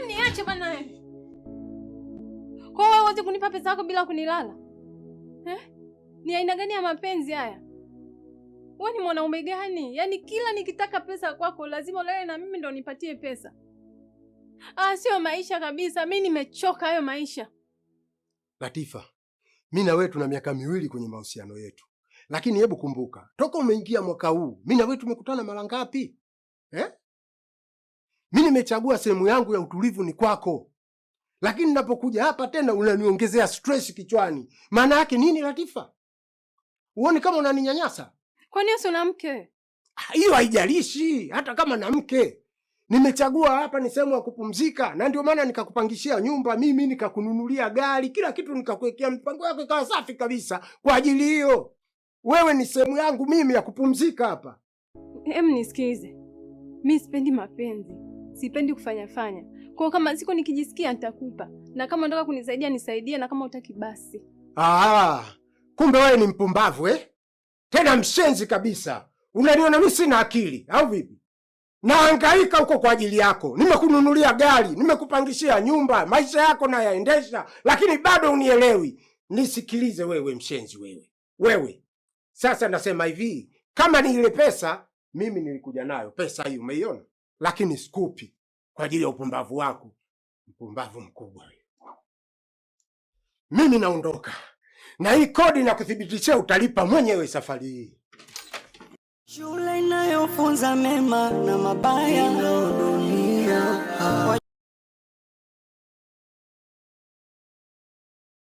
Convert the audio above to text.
niache bwana wewe. Kwa wewe wote kunipa pesa yako bila kunilala? Ni aina gani ya mapenzi haya? Wewe ni mwanaume gani? Yaani kila nikitaka pesa kwako lazima ulale na mimi ndo nipatie pesa. Sio maisha kabisa. Mimi nimechoka hayo maisha. Latifa, mimi na wewe tuna miaka 2 kwenye mahusiano yetu. Lakini hebu kumbuka, toka umeingia mwaka huu, mimi na wewe tumekutana mara ngapi? Mimi nimechagua sehemu yangu ya utulivu ni kwako. Lakini ninapokuja hapa tena unaniongezea stress kichwani. Maana yake nini Latifa? Uone kama unaninyanyasa? Kwani wewe una mke? Hiyo haijalishi, hata kama na mke. Nimechagua hapa ni sehemu ya kupumzika, na ndio maana nikakupangishia nyumba mimi, nikakununulia gari, kila kitu nikakuwekea, mpango wako ikawa safi kabisa kwa ajili hiyo. Wewe ni sehemu yangu mimi ya kupumzika hapa. Nisikize. Mimi sipendi mapenzi. Sipendi kufanya. Kwa kama siko nikijisikia nitakupa. Na kama unataka kunisaidia nisaidie, na kama utaki basi. Kumbe wewe ni mpumbavu Tena mshenzi kabisa. Unaniona mimi sina akili au vipi? Nahangaika huko kwa ajili yako. Nimekununulia gari, nimekupangishia nyumba, maisha yako na yaendesha, lakini bado unielewi. Nisikilize wewe mshenzi wewe. Wewe. Sasa nasema hivi, kama ni ile pesa, mimi nilikuja nayo. Pesa hii umeiona? Lakini sikupi kwa ajili ya upumbavu wako. Mpumbavu mkubwa wewe. Mimi naondoka. Na hii kodi na kuthibitishia utalipa mwenyewe safari hii. Shule inayofunza mema na mabaya.